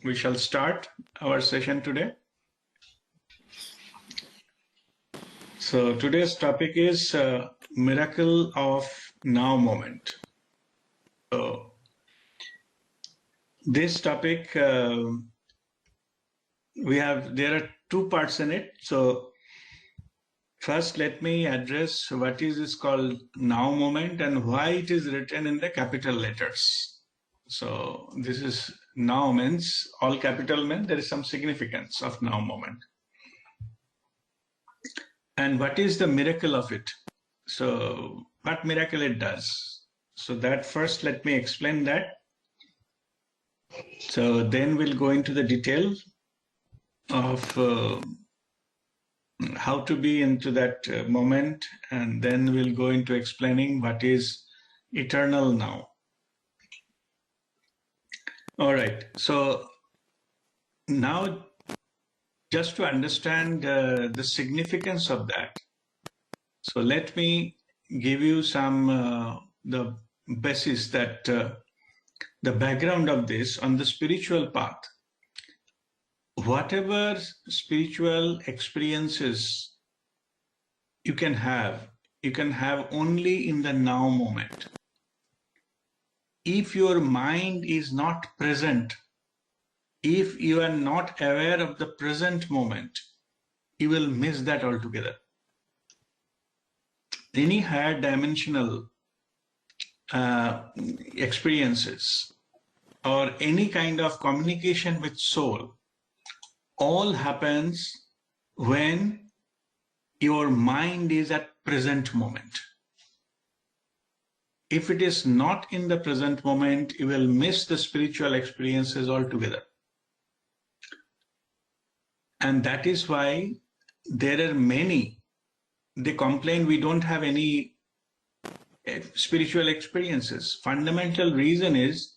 we shall start our session today. So today's topic is miracle of now moment. So this topic, there are two parts in it. So first, let me address what is this called now moment and why it is written in the capital letters. So this is now means all capital means there is some significance of now moment. And what is the miracle of it? So what miracle it does? So that first let me explain that. So then we'll go into the detail of how to be into that moment, and then we'll go into explaining what is eternal now. All right, so now just to understand the significance of that, so let me give you some the basis that the background of this on the spiritual path. Whatever spiritual experiences you can have only in the now moment. If your mind is not present, if you are not aware of the present moment, you will miss that altogether. Any higher dimensional experiences or any kind of communication with soul all happens when your mind is at present moment. If it is not in the present moment, you will miss the spiritual experiences altogether. And that is why there are many, they complain we don't have any spiritual experiences. Fundamental reason is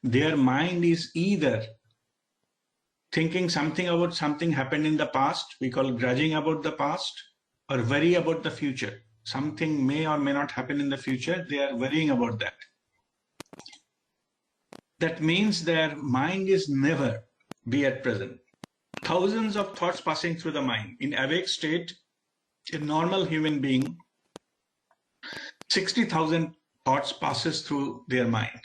their mind is either thinking something about something happened in the past, we call grudging about the past, or worry about the future. Something may or may not happen in the future, they are worrying about that. That means their mind is never be at present. Thousands of thoughts passing through the mind. In awake state, a normal human being, 60,000 thoughts passes through their mind.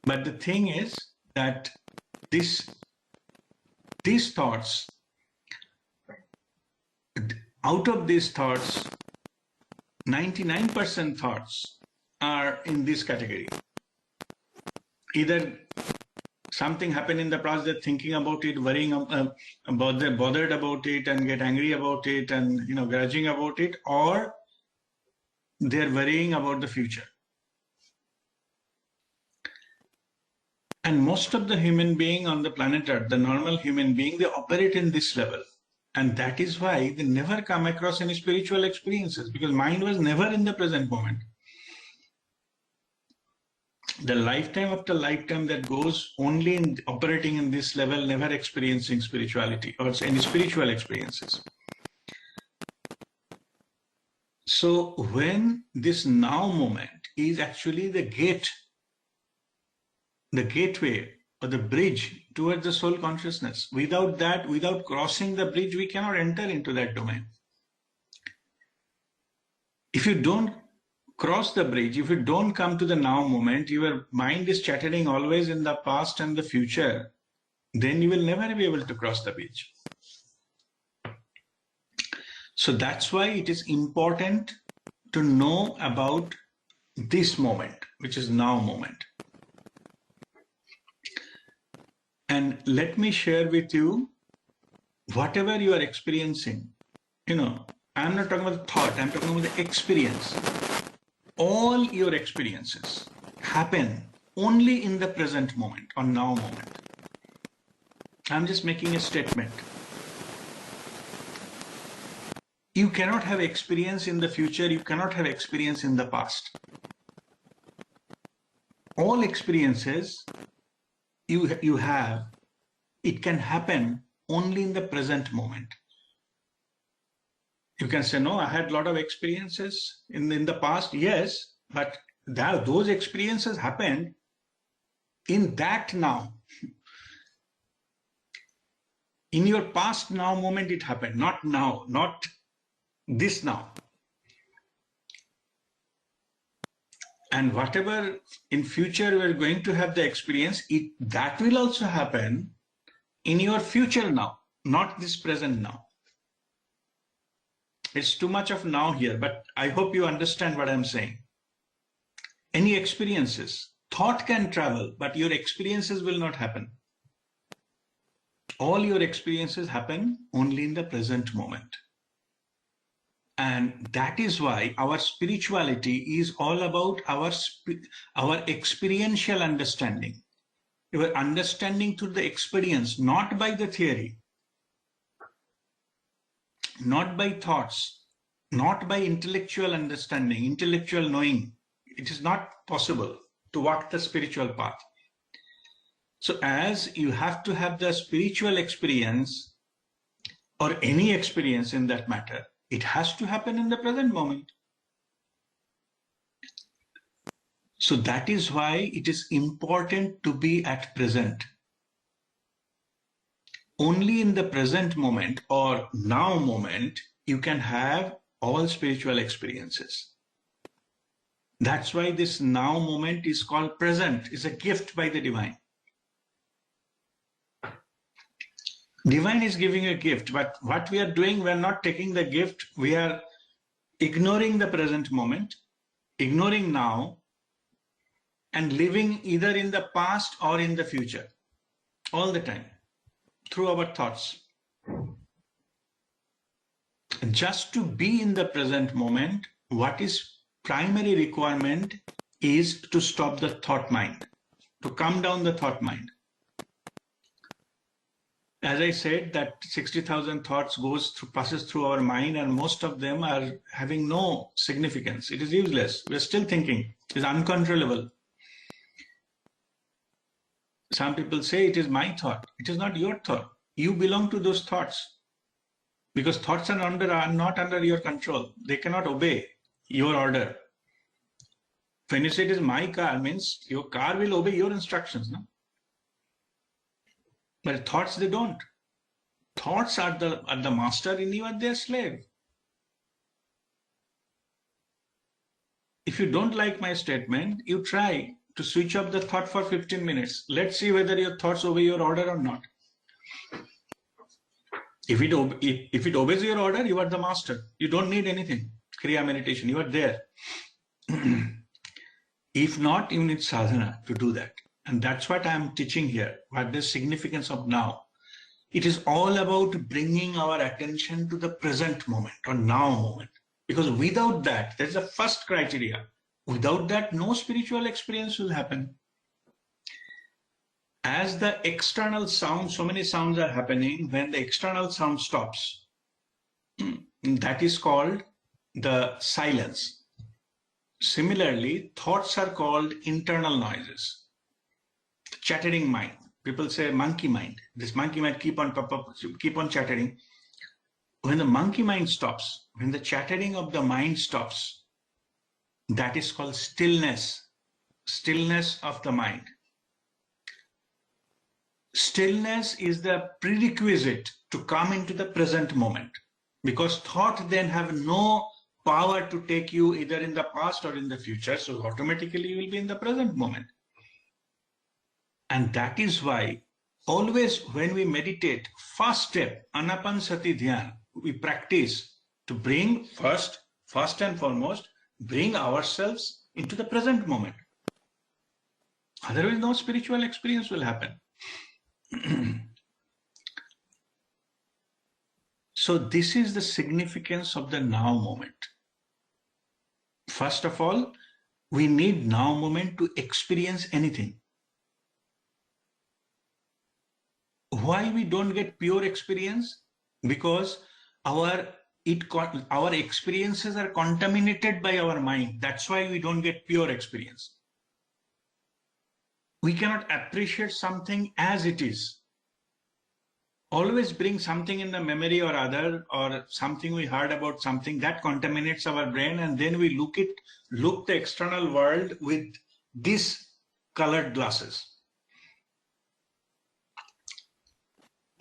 But the thing is that these thoughts, out of these thoughts, 99% thoughts are in this category. Either something happened in the past, they're thinking about it, worrying about, they're bothered about it and get angry about it and grudging about it, or they're worrying about the future. And most of the human being on the planet Earth, the normal human being, they operate in this level. And that is why they never come across any spiritual experiences, because mind was never in the present moment. The lifetime after lifetime that goes only in operating in this level, never experiencing spirituality or any spiritual experiences. So when this now moment is actually the gateway or the bridge towards the soul consciousness. Without that, without crossing the bridge, we cannot enter into that domain. If you don't cross the bridge, if you don't come to the now moment, your mind is chattering always in the past and the future, then you will never be able to cross the bridge. So that's why it is important to know about this moment, which is now moment. And let me share with you, whatever you are experiencing, I'm not talking about thought, I'm talking about the experience. All your experiences happen only in the present moment or now moment. I'm just making a statement. You cannot have experience in the future, you cannot have experience in the past. All experiences you have, it can happen only in the present moment. You can say, no, I had a lot of experiences in the past. Yes, but those experiences happened In that now, in your past now moment it happened, not now, not this now. And whatever in future we're going to have the experience, that will also happen in your future now, not this present now. It's too much of now here, but I hope you understand what I'm saying. Any experiences, thought can travel, but your experiences will not happen. All your experiences happen only in the present moment. And that is why our spirituality is all about our experiential understanding. Your understanding through the experience, not by the theory, not by thoughts, not by intellectual understanding, intellectual knowing. It is not possible to walk the spiritual path. So as you have to have the spiritual experience, or any experience in that matter, it has to happen in the present moment. So that is why it is important to be at present. Only in the present moment or now moment, you can have all spiritual experiences. That's why this now moment is called present, is a gift by the divine. Divine is giving a gift, but what we are doing, we are not taking the gift, we are ignoring the present moment, ignoring now, and living either in the past or in the future, all the time, through our thoughts. Just to be in the present moment, what is primary requirement is to stop the thought mind, to calm down the thought mind. As I said, that 60,000 thoughts passes through our mind, and most of them are having no significance. It is useless. We're still thinking. It's uncontrollable. Some people say it is my thought. It is not your thought. You belong to those thoughts. Because thoughts are not under your control. They cannot obey your order. When you say it is my car, means your car will obey your instructions, no? But thoughts, they don't. Thoughts are the master, and you are their slave. If you don't like my statement, you try to switch off the thought for 15 minutes. Let's see whether your thoughts obey your order or not. If it obeys your order, you are the master. You don't need anything. Kriya meditation, you are there. If not, you need sadhana to do that. And that's what I'm teaching here, what the significance of now. It is all about bringing our attention to the present moment or now moment. Because without that, that's the first criteria. Without that, no spiritual experience will happen. As the external sound, so many sounds are happening, when the external sound stops, that is called the silence. Similarly, thoughts are called internal noises. Chattering mind. People say monkey mind. This monkey mind keep on chattering. When the monkey mind stops, when the chattering of the mind stops, that is called stillness. Stillness of the mind. Stillness is the prerequisite to come into the present moment, because thought then have no power to take you either in the past or in the future, so automatically you will be in the present moment. And that is why always when we meditate, first step, anapansati dhyan, we practice to bring first and foremost, bring ourselves into the present moment. Otherwise, no spiritual experience will happen. So this is the significance of the now moment. First of all, we need now moment to experience anything. Why we don't get pure experience? Because our experiences are contaminated by our mind. That's why we don't get pure experience. We cannot appreciate something as it is. Always bring something in the memory or other, or something we heard about something that contaminates our brain, and then we look the external world with these colored glasses.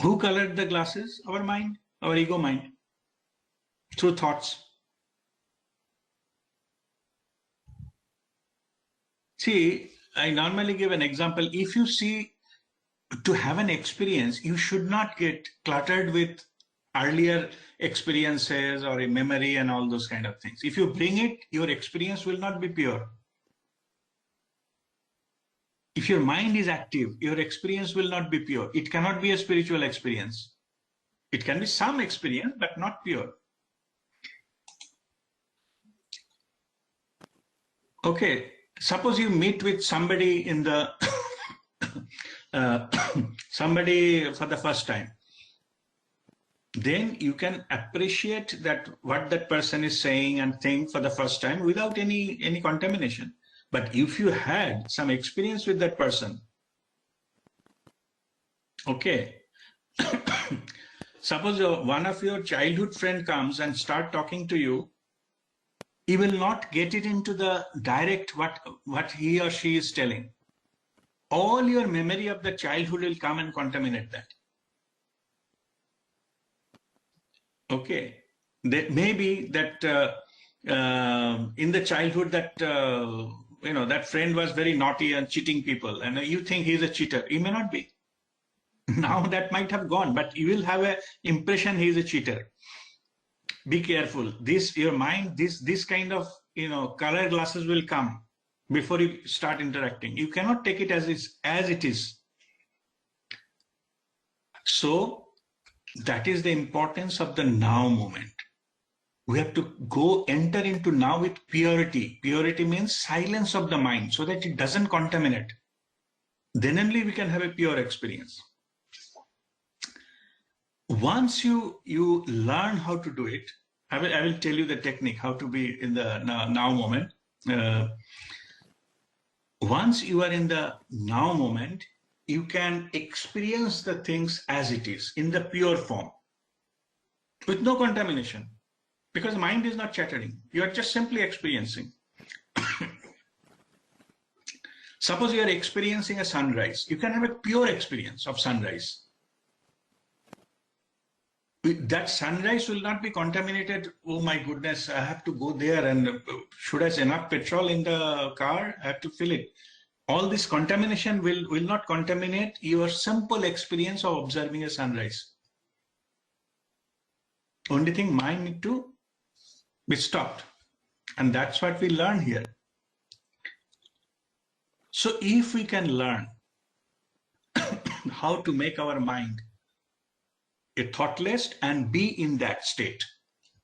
Who colored the glasses? Our mind, our ego mind, through thoughts. See, I normally give an example. If you see, to have an experience, you should not get cluttered with earlier experiences or a memory and all those kind of things. If you bring it, your experience will not be pure. If your mind is active, your experience will not be pure. It cannot be a spiritual experience. It can be some experience, but not pure. Okay, suppose you meet with somebody in the somebody for the first time. Then you can appreciate that what that person is saying and think for the first time without any contamination. But if you had some experience with that person, okay, suppose one of your childhood friend comes and start talking to you, you will not get it into the direct what he or she is telling. All your memory of the childhood will come and contaminate that. Okay, maybe that in the childhood that that friend was very naughty and cheating people, and you think he's a cheater. He may not be. Now that might have gone, but you will have an impression he's a cheater. Be careful. Your mind, this kind of color glasses will come before you start interacting. You cannot take it as it is. So that is the importance of the now moment. We have to enter into now with purity. Purity means silence of the mind so that it doesn't contaminate. Then only we can have a pure experience. Once you learn how to do it, I will tell you the technique, how to be in the now moment. Once you are in the now moment, you can experience the things as it is, in the pure form, with no contamination, because the mind is not chattering. You are just simply experiencing. Suppose you are experiencing a sunrise. You can have a pure experience of sunrise. That sunrise will not be contaminated. Oh my goodness, I have to go there, and should I have enough petrol in the car? I have to fill it. All this contamination will not contaminate your simple experience of observing a sunrise. Only thing, mind need to be stopped. And that's what we learn here. So if we can learn how to make our mind a thoughtless and be in that state,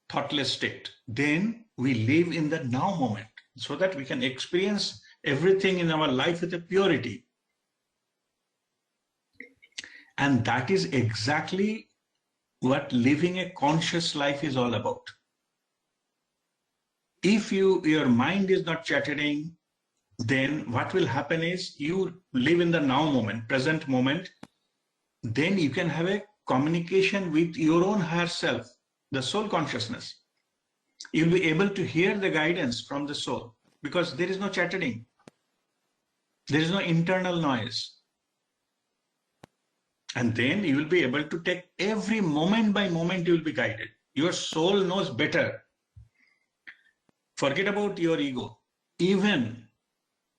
thoughtless state, then we live in the now moment so that we can experience everything in our life with a purity. And that is exactly what living a conscious life is all about. If your mind is not chattering, then what will happen is you live in the now moment, present moment, then you can have a communication with your own higher self, the soul consciousness. You'll be able to hear the guidance from the soul because there is no chattering. There is no internal noise. And then you will be able to take every moment by moment, you will be guided. Your soul knows better. Forget about your ego. Even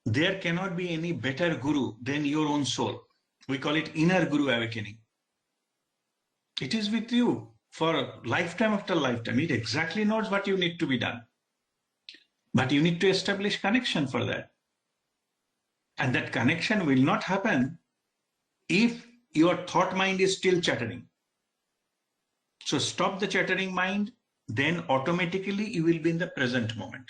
there cannot be any better guru than your own soul. We call it inner guru awakening. It is with you for lifetime after lifetime. It exactly knows what you need to be done. But you need to establish connection for that. And that connection will not happen if your thought mind is still chattering. So stop the chattering mind, then automatically you will be in the present moment.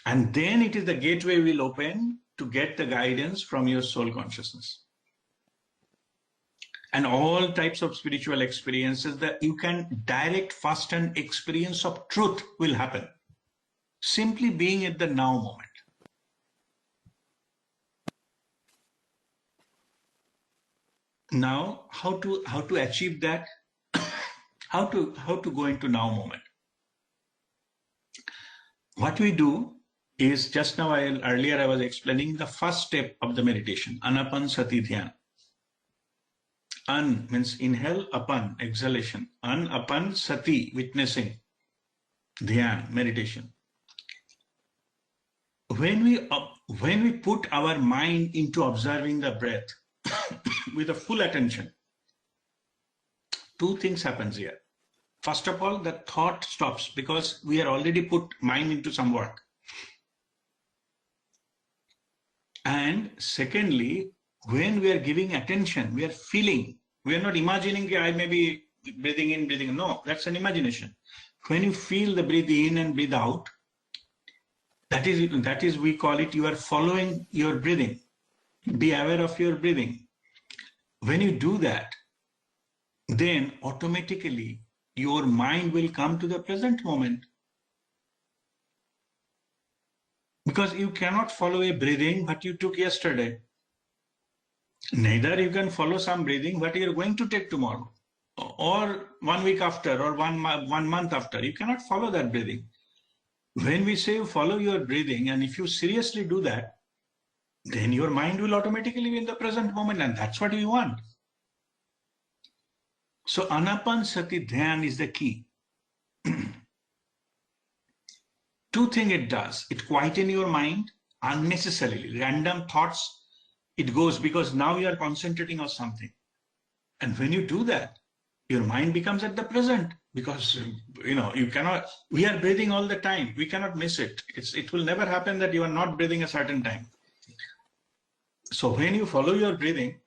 And then it is the gateway will open to get the guidance from your soul consciousness. And all types of spiritual experiences that you can direct first-hand experience of truth will happen. Simply being at the now moment. Now, how to achieve that? How to go into now moment? What we do is, just now earlier I was explaining the first step of the meditation, Anapan Sati Dhyan. An means inhale, apan, exhalation. An, apan, sati, witnessing. Dhyan, meditation. When we put our mind into observing the breath with a full attention, two things happens here. First of all, the thought stops because we are already put mind into some work. And secondly, when we are giving attention, we are feeling. We are not imagining I may be breathing in, breathing. No, that's an imagination. When you feel the breathe in and breathe out, that is we call it, you are following your breathing. Be aware of your breathing. When you do that, then automatically your mind will come to the present moment. Because you cannot follow a breathing what you took yesterday. Neither you can follow some breathing what you're going to take tomorrow, or 1 week after, or 1 month after. You cannot follow that breathing. When we say follow your breathing, and if you seriously do that, then your mind will automatically be in the present moment, and that's what we want. So anapansati dhyan is the key. Two things it does. It quietens your mind unnecessarily. Random thoughts, it goes because now you are concentrating on something. And when you do that, your mind becomes at the present because, you cannot, we are breathing all the time. We cannot miss it. It will never happen that you are not breathing a certain time. So when you follow your breathing,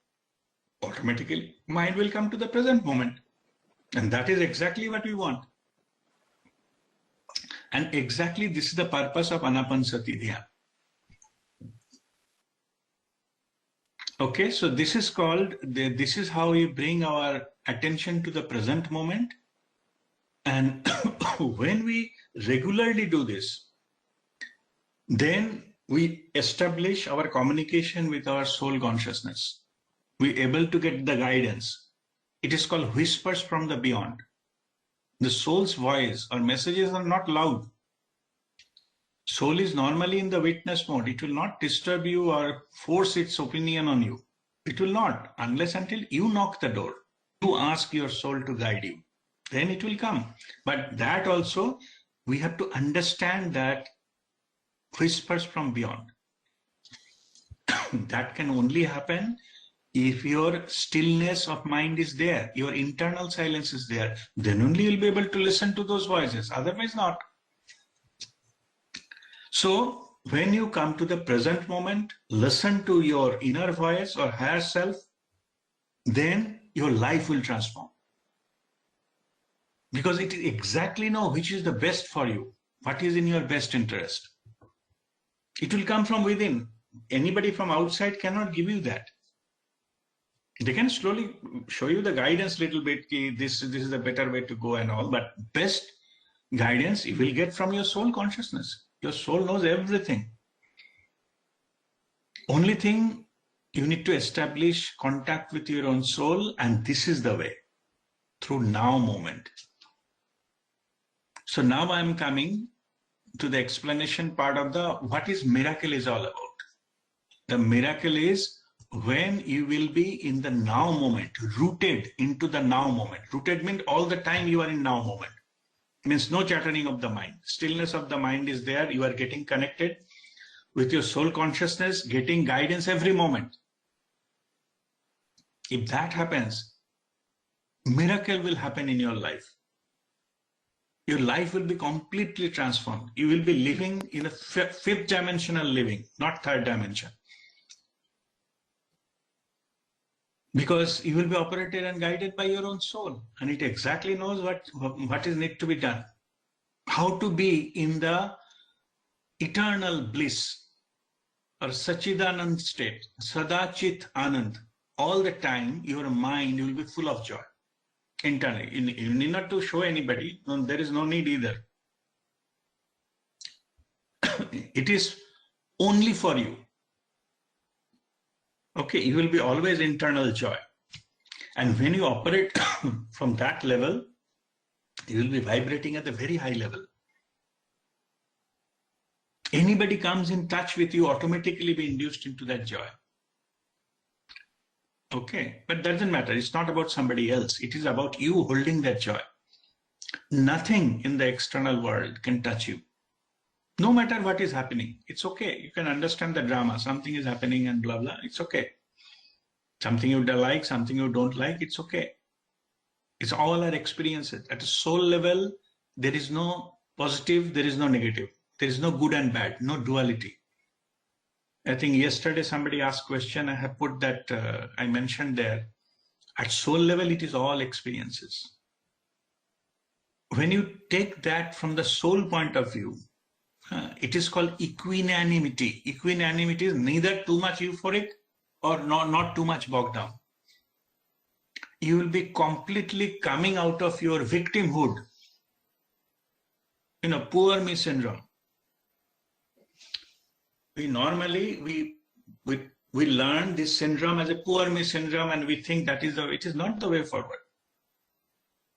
automatically mind will come to the present moment. And that is exactly what we want. And exactly this is the purpose of Anapansati Dhyan. Okay, so this is how we bring our attention to the present moment. And when we regularly do this, then we establish our communication with our soul consciousness. We're able to get the guidance. It is called whispers from the beyond. The soul's voice or messages are not loud. Soul is normally in the witness mode. It will not disturb you or force its opinion on you. It will not, unless until you knock the door. You ask your soul to guide you. Then it will come. But that also, we have to understand that whispers from beyond. That can only happen if your stillness of mind is there, your internal silence is there, then only you'll be able to listen to those voices, otherwise not. So when you come to the present moment, listen to your inner voice or higher self, then your life will transform. Because it exactly know which is the best for you, what is in your best interest. It will come from within. Anybody from outside cannot give you that. They can slowly show you the guidance little bit, this is the better way to go and all, but best guidance you will get from your soul consciousness. Your soul knows everything. Only thing, you need to establish contact with your own soul, and this is the way, through now moment. So now I am coming to the explanation part of what is miracle is all about. The miracle is when you will be in the now moment, rooted into the now moment. Rooted means all the time you are in now moment. Means no chattering of the mind. Stillness of the mind is there. You are getting connected with your soul consciousness, getting guidance every moment. If that happens, miracle will happen in your life. Your life will be completely transformed. You will be living in a fifth dimensional living, not third dimension. Because you will be operated and guided by your own soul, and it exactly knows what is need to be done. How to be in the eternal bliss or Sachidanand state, Sadachit Anand. All the time, your mind will be full of joy. Internally, you need not to show anybody. No, there is no need either. It is only for you. Okay, you will be always internal joy. And when you operate from that level, you will be vibrating at a very high level. Anybody comes in touch with you, automatically be induced into that joy. Okay, but that doesn't matter. It's not about somebody else. It is about you holding that joy. Nothing in the external world can touch you. No matter what is happening, it's okay. You can understand the drama. Something is happening and blah, blah. It's okay. Something you like, something you don't like, it's okay. It's all our experiences. At a soul level, there is no positive, there is no negative. There is no good and bad, no duality. I think yesterday somebody asked question, I have put that, I mentioned there, at soul level, it is all experiences. When you take that from the soul point of view, it is called equanimity. Equanimity is neither too much euphoric or not too much bogged down. You will be completely coming out of your victimhood, poor me syndrome. We normally, we learn this syndrome as a poor me syndrome, and we think that it is not the way forward.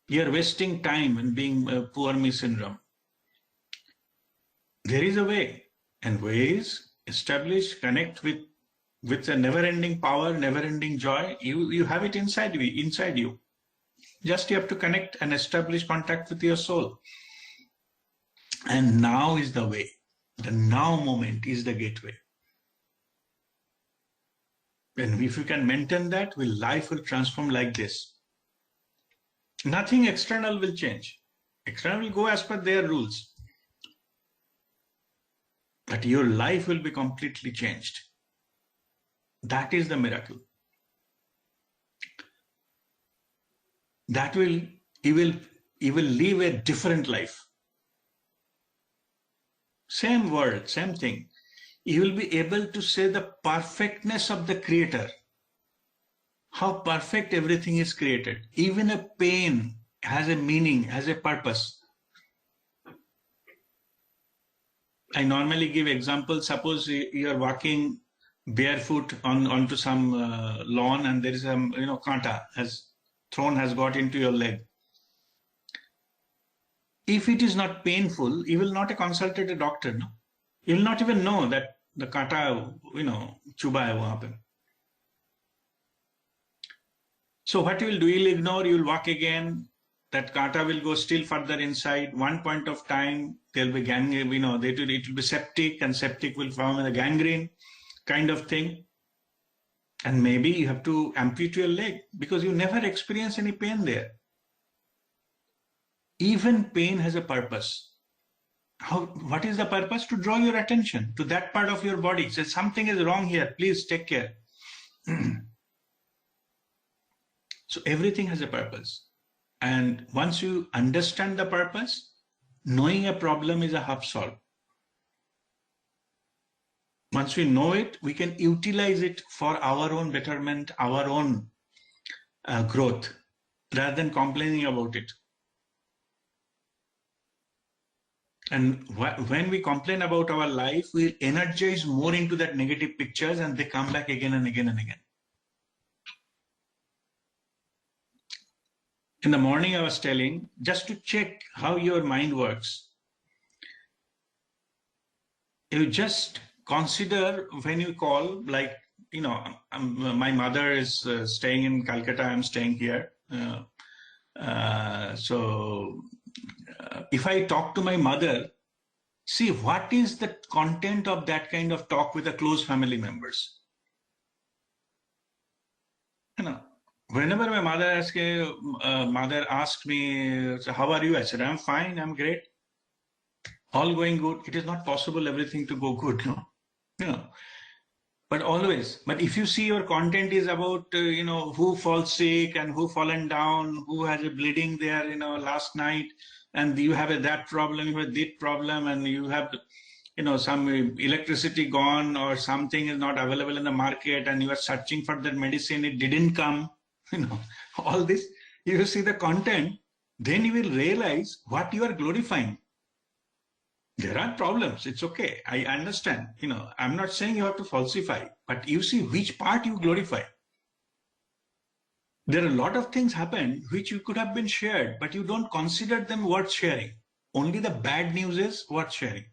You're wasting time in being a poor me syndrome. There is a way, and way is establish, connect with a never-ending power, never-ending joy. You have it inside you. Just you have to connect and establish contact with your soul. And now is the way. The now moment is the gateway. And if you can maintain that, life will transform like this. Nothing external will change. External will go as per their rules. But your life will be completely changed. That is the miracle. You will live a different life. Same word, same thing. You will be able to say the perfectness of the Creator. How perfect everything is created. Even a pain has a meaning, has a purpose. I normally give examples. Suppose you are walking barefoot onto some lawn, and there is some kanta has got into your leg. If it is not painful, you will not consult a doctor. No, you will not even know that the kanta chuba hai wahan pe. So what you will do? You'll ignore. You will walk again. That kanta will go still further inside. One point of time, there'll be gangrene. It will be septic, and septic will form a gangrene kind of thing. And maybe you have to amputate your leg because you never experience any pain there. Even pain has a purpose. What is the purpose? To draw your attention to that part of your body. Say something is wrong here. Please take care. So everything has a purpose. And once you understand the purpose, knowing a problem is a half solved. Once we know it, we can utilize it for our own betterment, our own growth, rather than complaining about it. And when we complain about our life, we energize more into that negative pictures, and they come back again and again and again. In the morning, I was telling, just to check how your mind works, you just consider when you call, like, my mother is staying in Calcutta, I'm staying here. So if I talk to my mother, see what is the content of that kind of talk with the close family members. Whenever my mother asked me, so how are you? I said, I'm fine, I'm great. All going good. It is not possible everything to go good, no? But always. But if you see your content is about, who falls sick and who fallen down, who has a bleeding there, last night, and you have that problem, you have this problem, and you have, some electricity gone or something is not available in the market, and you are searching for that medicine, it didn't come, all this. You see the content, then you will realize what you are glorifying. There are problems. It's okay. I understand. I'm not saying you have to falsify, but you see which part you glorify. There are a lot of things happen which you could have been shared, but you don't consider them worth sharing. Only the bad news is worth sharing.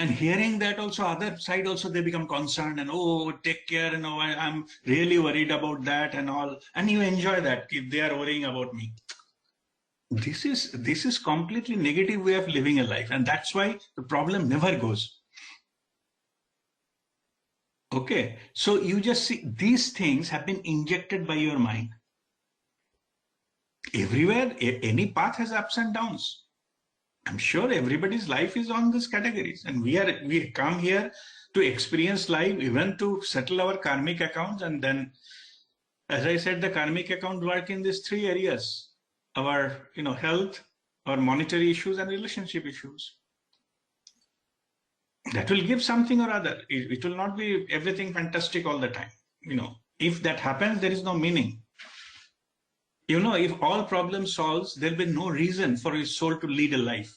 And hearing that also, other side also, they become concerned and, oh, take care, I'm really worried about that and all. And you enjoy that if they are worrying about me. This is completely negative way of living a life. And that's why the problem never goes. Okay. So you just see these things have been injected by your mind. Everywhere, any path has ups and downs. I'm sure everybody's life is on these categories, and we come here to experience life, even to settle our karmic accounts. And then, as I said, the karmic account work in these three areas: our health, our monetary issues, and relationship issues. That will give something or other. It will not be everything fantastic all the time. If that happens, there is no meaning. If all problems solves, there'll be no reason for his soul to lead a life.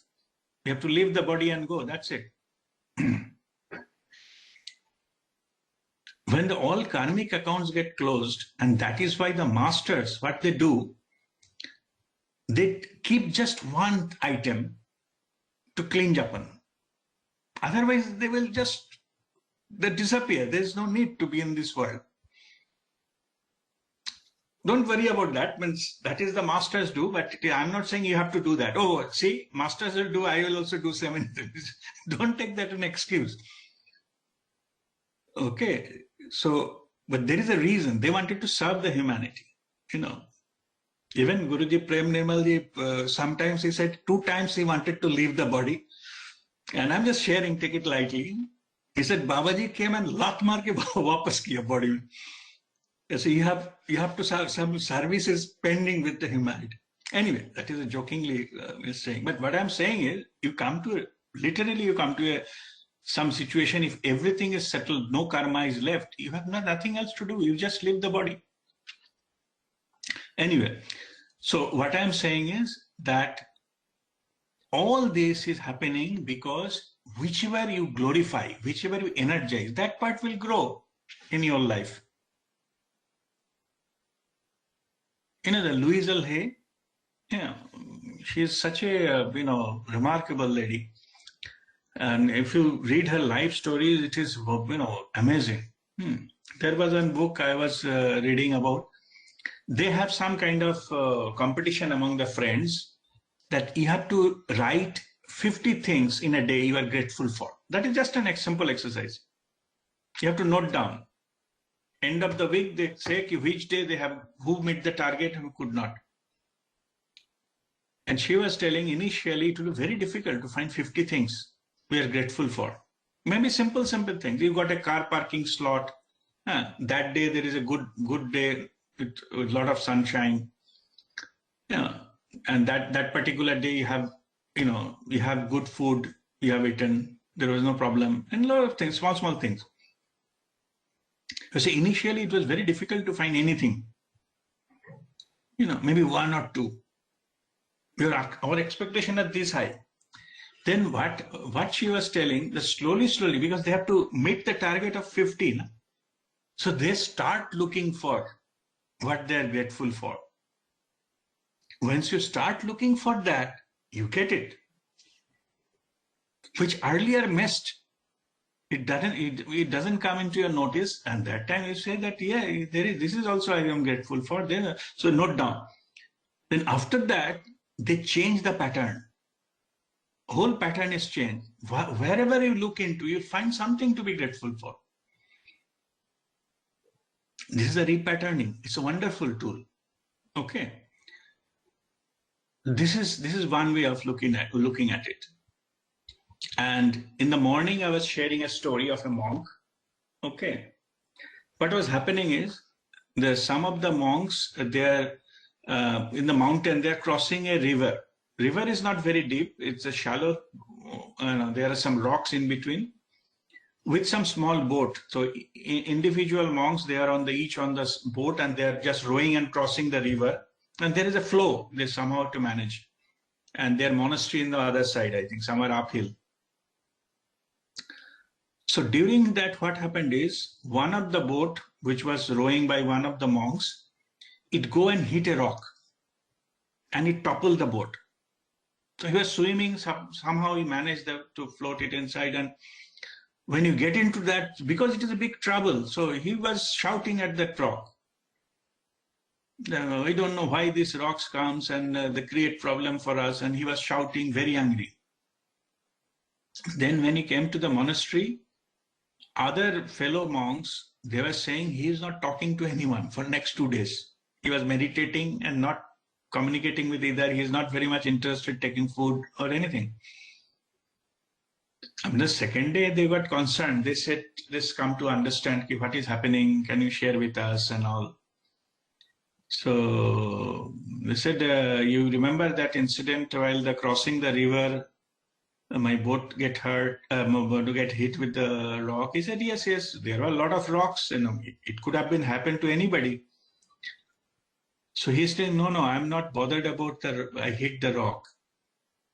You have to leave the body and go. That's it. When all karmic accounts get closed, and that is why the masters, what they do, they keep just one item to clean up on. Otherwise, they will they disappear. There is no need to be in this world. Don't worry about that. Means that is the masters do, but I'm not saying you have to do that. Oh, see, masters will do, I will also do 7 things. Don't take that as an excuse. Okay, so, but there is a reason. They wanted to serve the humanity. Even Guruji Prem Nirmalji, sometimes he said 2 times he wanted to leave the body. And I'm just sharing, take it lightly. He said, Babaji came and lat maar ke wapas kiya body. So you have to serve some services pending with the humanity. Anyway, that is a jokingly saying. But what I'm saying is, you come to some situation. If everything is settled, no karma is left, you have nothing else to do. You just leave the body. Anyway, so what I'm saying is that all this is happening because whichever you glorify, whichever you energize, that part will grow in your life. The Louise L. Hay, she is such a, remarkable lady. And if you read her life stories, it is, amazing. There was one book I was reading about. They have some kind of competition among the friends that you have to write 50 things in a day you are grateful for. That is just an simple exercise. You have to note down. End of the week, they say which day they have, who met the target and who could not. And she was telling initially it will be very difficult to find 50 things we are grateful for. Maybe simple things. You got a car parking slot. That day there is a good day with a lot of sunshine. And that particular day you have, you have good food, you have eaten, there was no problem. And a lot of things, small things. You see, initially it was very difficult to find anything. Maybe 1 or 2. Our expectation is this high. Then what she was telling, that slowly, because they have to meet the target of 15. So they start looking for what they are grateful for. Once you start looking for that, you get it. Which earlier missed. It doesn't come into your notice, and that time you say that, this is also I am grateful for. So note down. Then after that, they change the pattern. Whole pattern is changed. Wherever you look into, you'll find something to be grateful for. This is a repatterning. It's a wonderful tool. Okay. This is one way of looking at it. And in the morning, I was sharing a story of a monk. Okay. What was happening is, some of the monks, they're in the mountain, they're crossing a river. River is not very deep. It's a shallow, there are some rocks in between with some small boat. So individual monks, they are each on this boat, and they're just rowing and crossing the river. And there is a flow they somehow to manage. And their monastery in the other side, I think, somewhere uphill. So during that, what happened is, one of the boat, which was rowing by one of the monks, it go and hit a rock and it toppled the boat. So he was swimming, somehow he managed to float it inside. And when you get into that, because it is a big trouble, so he was shouting at that rock. I don't know why these rocks comes and they create problem for us. And he was shouting, very angry. Then when he came to the monastery, other fellow monks, they were saying he is not talking to anyone for next 2 days. He was meditating and not communicating with either. He is not very much interested taking food or anything. On the second day, they got concerned. They said, let's come to understand what is happening. Can you share with us and all? So they said, you remember that incident while crossing the river, my boat get hurt, to get hit with the rock? He said, yes, there are a lot of rocks. It could have been happened to anybody. So he's saying, no, I'm not bothered about I hit the rock.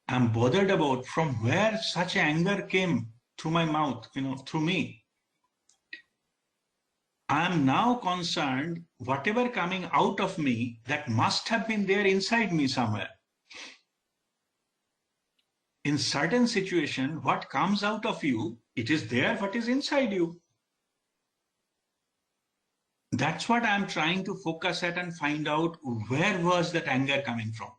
I'm bothered about from where such anger came through my mouth, through me. I am now concerned, whatever coming out of me, that must have been there inside me somewhere. In certain situation, what comes out of you, it is there, what is inside you. That's what I'm trying to focus at and find out where was that anger coming from.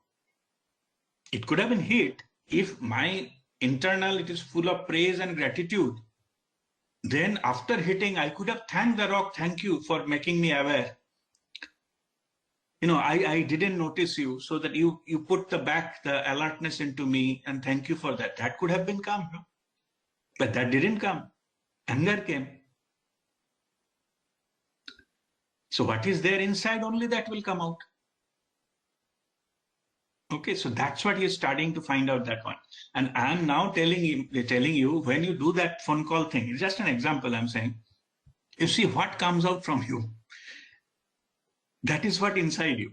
It could have been hit if my internal, it is full of praise and gratitude. Then after hitting, I could have thanked the rock, thank you for making me aware. I didn't notice you, so that you put the alertness into me, and thank you for that. That could have been come. But that didn't come. Anger came. So what is there inside, only that will come out. Okay, so that's what he's starting to find out, that one. And I'm now telling you, when you do that phone call thing, it's just an example I'm saying, you see what comes out from you. That is what inside you.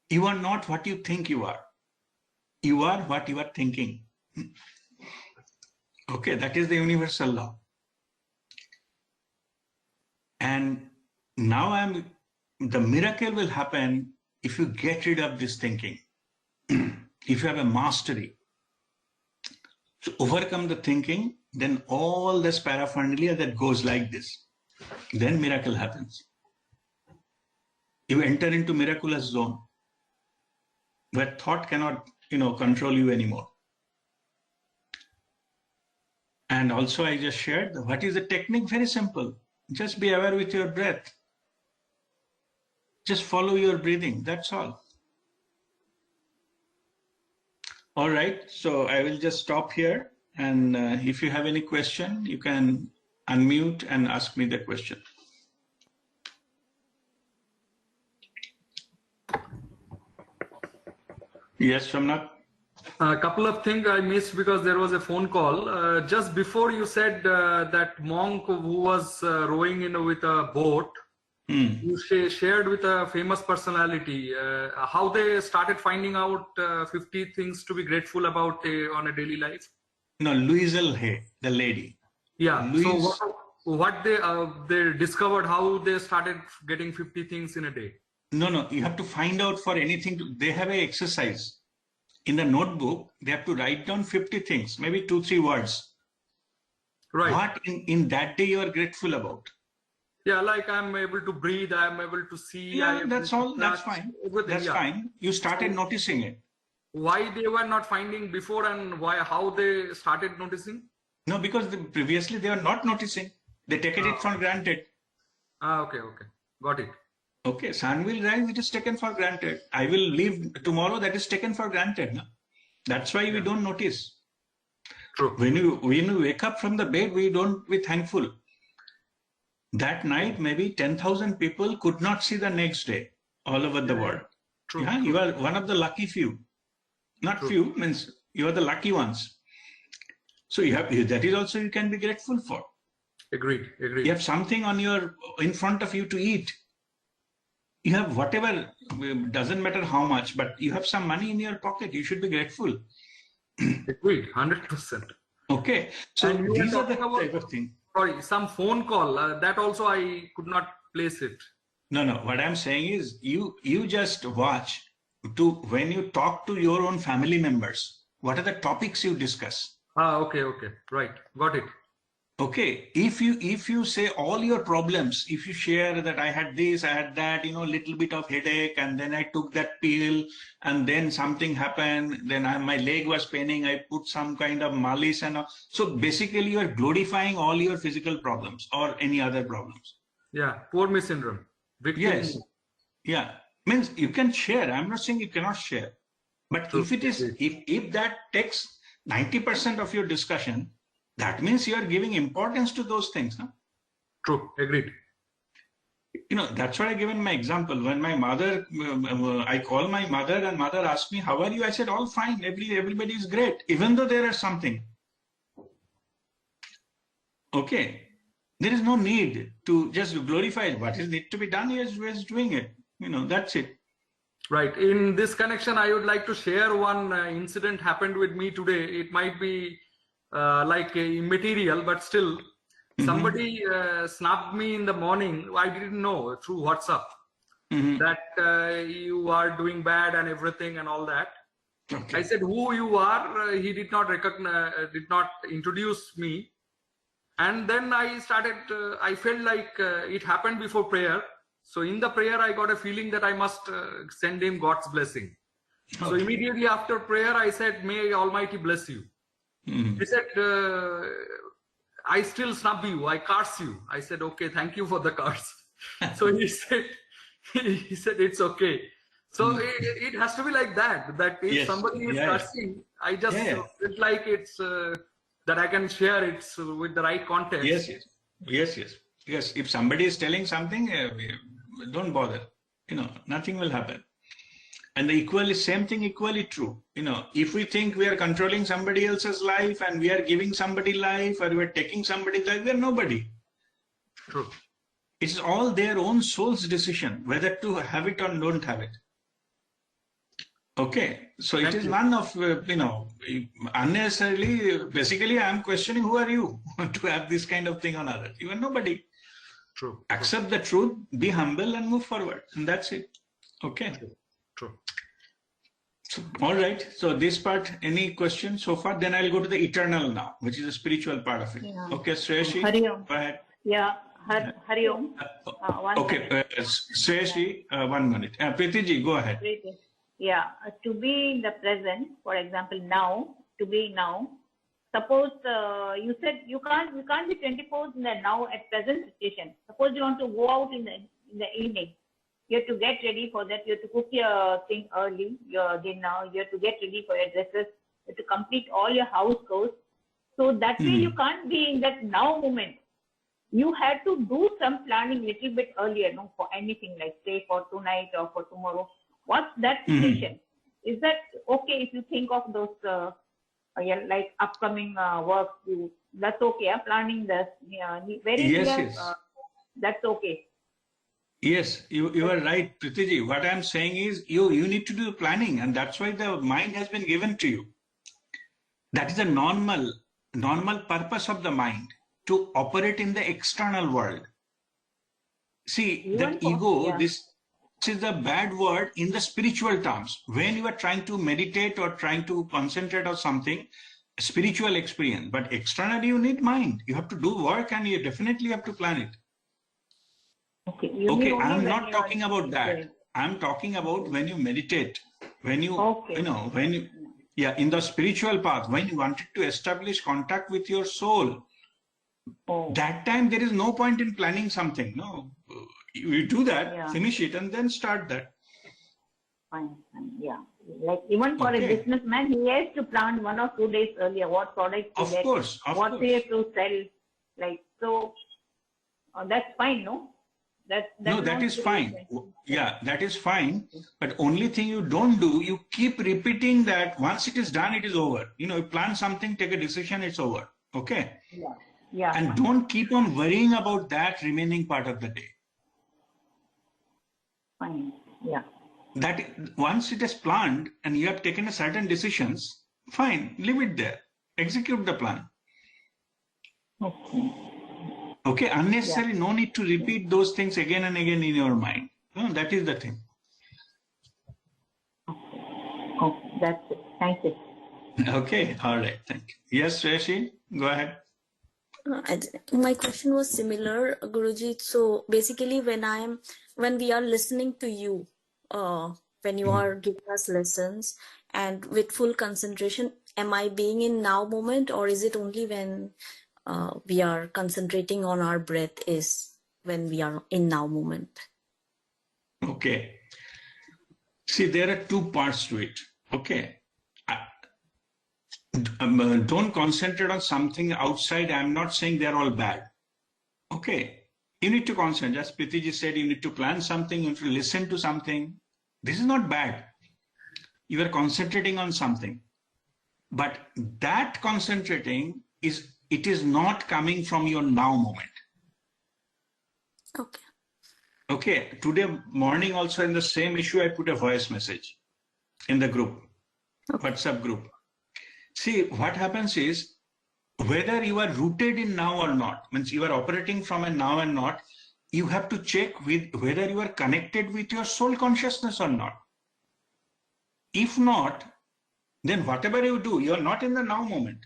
You are not what you think you are. You are what you are thinking. Okay, that is the universal law. And now the miracle will happen if you get rid of this thinking. If you have a mastery to overcome the thinking, then all this paraphernalia that goes like this, then miracle happens. You enter into miraculous zone where thought cannot, control you anymore. And also I just shared, what is the technique? Very simple. Just be aware with your breath. Just follow your breathing, that's all. All right, so I will just stop here. And if you have any question, you can unmute and ask me the question. Yes, Shamnath? A couple of things I missed because there was a phone call. Just before you said that monk who was rowing with a boat, you shared with a famous personality how they started finding out 50 things to be grateful about on a daily life. No, Louise Hay, the lady. Yeah. Louise... So what they discovered, how they started getting 50 things in a day. No, you have to find out for anything. They have an exercise. In the notebook, they have to write down 50 things, maybe 2-3 words. Right. What in that day you are grateful about. Yeah, like I'm able to breathe, I'm able to see. Yeah, that's all. That's fine. That's fine. You started noticing it. Why they were not finding before and how they started noticing? No, because previously they were not noticing. They taken it for granted. Okay. Got it. Okay, sun will rise, it is taken for granted. I will leave tomorrow, that is taken for granted. No? That's why we don't notice. True. When you wake up from the bed, we don't be thankful. That night, maybe 10,000 people could not see the next day all over the world. True. Yeah, you are one of the lucky few. Not True. Few, means you are the lucky ones. So that is also you can be grateful for. Agreed. You have something in front of you to eat. You have whatever, doesn't matter how much, but you have some money in your pocket. You should be grateful. Agreed, 100%. Okay, so these are the type of thing. Sorry, some phone call, that also I could not place it. No, what I'm saying is you just watch when you talk to your own family members, what are the topics you discuss? Okay, right, got it. Okay, if you say all your problems, if you share that I had this, I had that, little bit of headache, and then I took that pill, and then something happened, then my leg was paining, I put some kind of malice and all. So basically you are glorifying all your physical problems or any other problems. Yeah, poor me syndrome. Victim. Yes. Yeah. Means you can share. I'm not saying you cannot share. But True. if it is, if that takes 90% of your discussion, that means you are giving importance to those things. No? True. Agreed. That's what I given my example. When my mother, I call my mother and mother asked me, how are you? I said, all fine. Everybody is great. Even though there is something. Okay. There is no need to just glorify what is need to be done. He is doing it. That's it. Right. In this connection, I would like to share one incident happened with me today. It might be like immaterial, but still, somebody snapped me in the morning. I didn't know through WhatsApp that you are doing bad and everything and all that. Okay. I said, who you are? He did not recognize, did not introduce me. And then I started, I felt like it happened before prayer. So in the prayer, I got a feeling that I must send him God's blessing. Okay. So immediately after prayer, I said, may Almighty bless you. He said, I still snub you, I curse you. I said, okay, thank you for the curse. So he said, it's okay. So it has to be like that if somebody is cursing, I just feel like it's, that I can share it with the right context. Yes. If somebody is telling something, don't bother. Nothing will happen. And the same thing equally true. If we think we are controlling somebody else's life and we are giving somebody life or we are taking somebody's life, we are nobody. True. It's all their own soul's decision whether to have it or don't have it. Okay, so it is none of, unnecessarily, basically I am questioning who are you to have this kind of thing on others. You are nobody. True. Accept the truth, be humble and move forward. And that's it. Okay. True. So, all right. So this part, any questions so far? Then I'll go to the eternal now, which is the spiritual part of it. Yeah. Okay, Shreyashi, go ahead. Yeah, Hari Om. Okay, Shreyashi, 1 minute. Preetiji, go ahead. Yeah, to be in the present, for example, now, to be now. Suppose you said you can't be 24 in the now at present situation. Suppose you want to go out in the evening. You have to get ready for that. You have to cook your thing early, your dinner. You have to get ready for your dresses. You have to complete all your house chores. So that way you can't be in that now moment. You have to do some planning little bit earlier, for anything like say for tonight or for tomorrow. What's that situation? Is that okay if you think of those like upcoming work? That's okay. Planning this that's okay. Yes, you are right, Pritiji. What I'm saying is you need to do planning, and that's why the mind has been given to you. That is a normal purpose of the mind, to operate in the external world. See, that ego, this is a bad word in the spiritual terms. When you are trying to meditate or trying to concentrate on something, spiritual experience. But externally, you need mind. You have to do work and you definitely have to plan it. Okay, I'm not talking about that. I'm talking about when you meditate, when you, in the spiritual path, when you wanted to establish contact with your soul, that time there is no point in planning something. No, you do that, finish it, and then start that. Fine. Yeah. Like even for a businessman, he has to plan 1 or 2 days earlier what products to get, what he has to sell. Like, so that's fine, no? That is fine. Yeah, that is fine. But only thing you don't do, you keep repeating that once it is done, it is over. You plan something, take a decision, it's over. Okay? Yeah. And don't keep on worrying about that remaining part of the day. Fine. Yeah. That once it is planned and you have taken a certain decisions, fine, leave it there. Execute the plan. Okay, unnecessarily, no need to repeat those things again and again in your mind. No, that is the thing. That's it. Thank you. Okay, all right, thank you. Yes, Rishi, go ahead. My question was similar, Guruji. So basically, when we are listening to you, when you are giving us lessons and with full concentration, am I being in now moment, or is it only when we are concentrating on our breath is when we are in now moment? Okay. See, there are two parts to it. Okay. Don't concentrate on something outside. I'm not saying they're all bad. Okay. You need to concentrate. As Pritiji said, you need to plan something, you need to listen to something. This is not bad. You are concentrating on something. But that concentrating it is not coming from your now moment. Okay. Okay. Today morning also in the same issue, I put a voice message in the group, WhatsApp group. See, what happens is, whether you are rooted in now or not, means you are operating from a now and not, you have to check with whether you are connected with your soul consciousness or not. If not, then whatever you do, you are not in the now moment.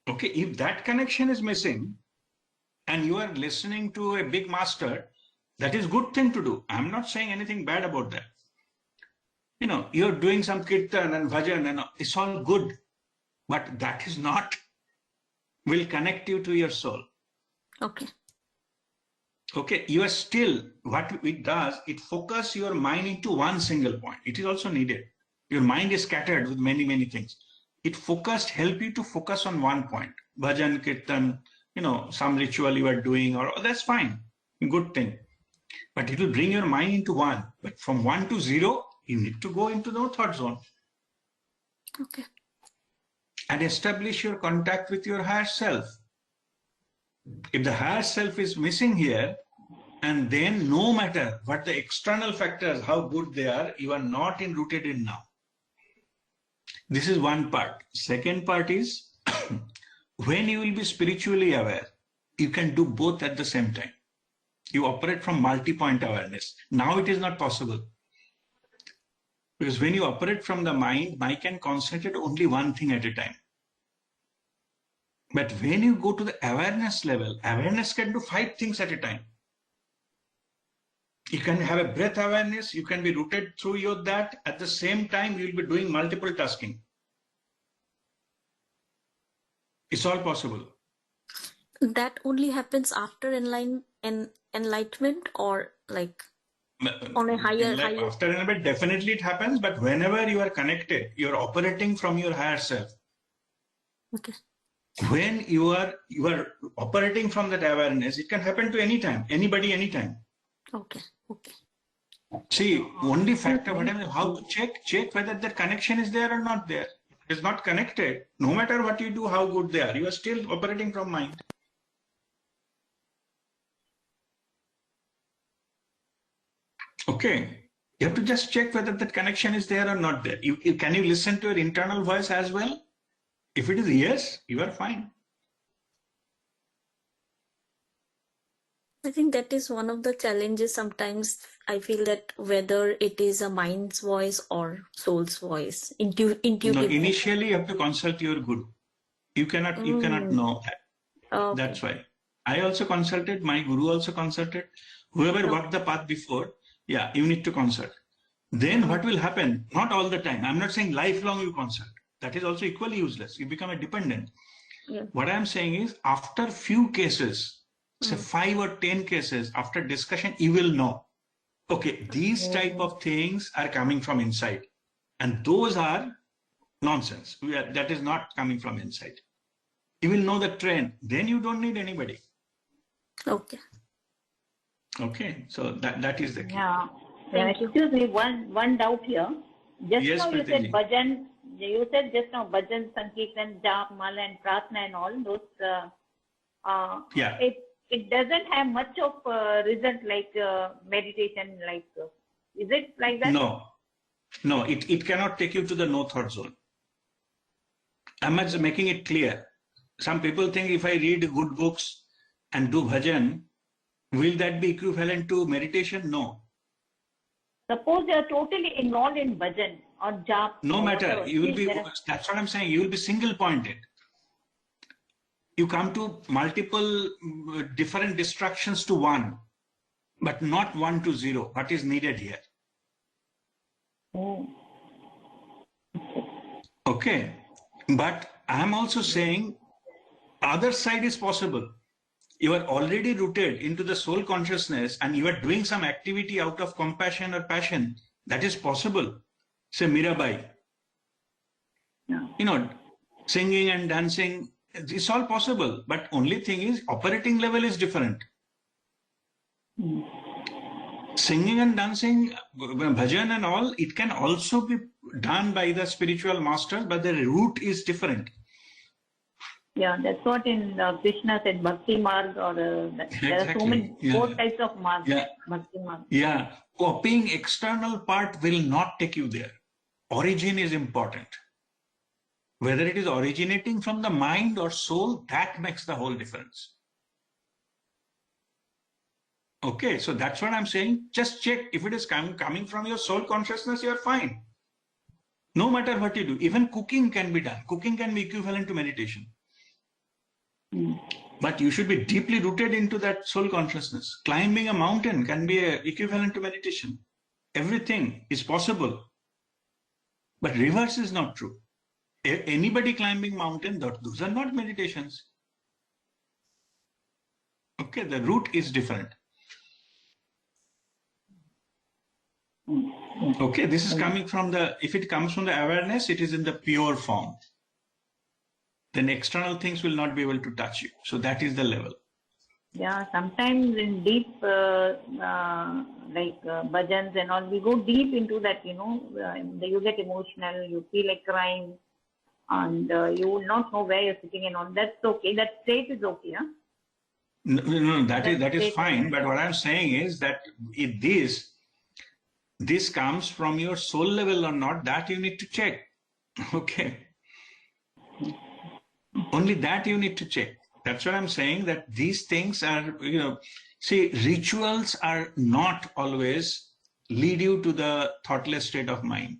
Okay, if that connection is missing and you are listening to a big master, that is good thing to do. I'm not saying anything bad about that. You know, you're doing some kirtan and bhajan and it's all good, but that is not will connect you to your soul. Okay. Okay, you are still, what it does, it focuses your mind into one single point. It is also needed. Your mind is scattered with many, many things. It help you to focus on one point. Bhajan, kirtan, you know, some ritual you are doing, or that's fine, good thing. But it will bring your mind into one. But from 1 to 0, you need to go into the no thought zone. Okay. And establish your contact with your higher self. If the higher self is missing here, and then no matter what the external factors, how good they are, you are not rooted in now. This is one part. Second part is, when you will be spiritually aware, you can do both at the same time. You operate from multi-point awareness. Now it is not possible. Because when you operate from the mind can concentrate only one thing at a time. But when you go to the awareness level, awareness can do 5 things at a time. You can have a breath awareness, you can be rooted through your that. At the same time, you will be doing multiple tasking. It's all possible. That only happens after enlightenment, or like on a higher. After enlightenment, definitely it happens, but whenever you are connected, you're operating from your higher self. Okay. When you are operating from that awareness, it can happen to any time, anybody, anytime. Okay. Okay. See, only factor, how to check whether the connection is there or not there. If it's not connected, no matter what you do, how good they are, you are still operating from mind. Okay. You have to just check whether that connection is there or not there. Can you listen to your internal voice as well? If it is yes, you are fine. I think that is one of the challenges. Sometimes I feel that whether it is a mind's voice or soul's voice, intuitive. No, initially you have to consult your guru. You cannot know that. Okay. That's why. I also consulted, my guru also consulted. Whoever walked the path before, yeah, you need to consult. Then what will happen? Not all the time. I'm not saying lifelong you consult. That is also equally useless. You become a dependent. Yeah. What I'm saying is, after few cases, say 5 or 10 cases, after discussion, you will know. Okay, these type of things are coming from inside. And those are nonsense. That is not coming from inside. You will know the trend. Then you don't need anybody. Okay. Okay, so that is the key. Yeah. Excuse me, one doubt here. Just Yes, now you Priti. said bhajan. You said just now bhajan, sankirtan, jap, mala, and prarthana and all those. Yeah. It doesn't have much of result like meditation. Like, is it like that? No, it cannot take you to the no thought zone. I'm just making it clear. Some people think if I read good books and do bhajan, will that be equivalent to meditation? No. Suppose you are totally involved in bhajan or jap. No or matter, whatever. you will See, be, that's what I'm saying, you will be single pointed. You come to multiple different distractions to one, but not 1 to 0. What is needed here? Oh. Okay. But I'm also saying other side is possible. You are already rooted into the soul consciousness and you are doing some activity out of compassion or passion. That is possible. Say Mirabai. Yeah. You know, singing and dancing, it's all possible. But only thing is operating level is different. Singing and dancing, bhajan and all, it can also be done by the spiritual masters, but the root is different. Yeah, that's what in Krishna said, Bhakti Marg, or there are so many, both types of marg. Yeah. Bhakti Marg. Yeah, copying external part will not take you there. Origin is important. Whether it is originating from the mind or soul, that makes the whole difference. Okay, so that's what I'm saying. Just check if it is coming from your soul consciousness, you're fine. No matter what you do, even cooking can be done. Cooking can be equivalent to meditation. But you should be deeply rooted into that soul consciousness. Climbing a mountain can be equivalent to meditation. Everything is possible. But reverse is not true. Anybody climbing mountain, those are not meditations. Okay, the root is different. Okay, this is coming from the, if it comes from the awareness, it is in the pure form. Then external things will not be able to touch you. So that is the level. Yeah, sometimes in deep, like bhajans and all, we go deep into that, you get emotional, you feel like crying, and you will not know where you're sitting and all. That's okay. That state is okay, huh? No, that is fine. But what I'm saying is that if this comes from your soul level or not, that you need to check. Okay. Only that you need to check. That's what I'm saying, that these things are, see, rituals are not always lead you to the thoughtless state of mind.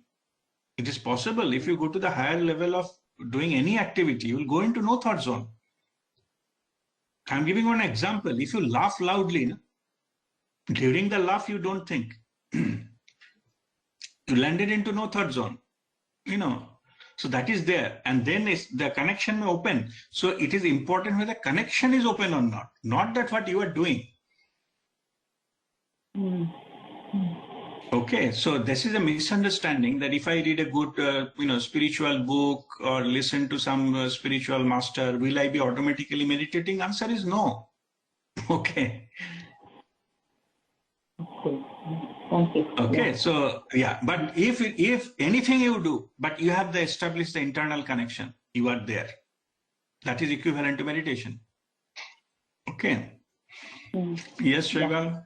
It is possible if you go to the higher level of doing any activity, you will go into no thought zone. I'm giving one example. If you laugh loudly, during the laugh, you don't think. You landed into no thought zone, So that is there. And then the connection may open. So it is important whether the connection is open or not that what you are doing. Okay, so this is a misunderstanding that if I read a good, spiritual book or listen to some spiritual master, will I be automatically meditating? Answer is no. Okay. Okay, so yeah, but if anything you do, but you have established the internal connection, you are there. That is equivalent to meditation. Okay. Yes, Shaival.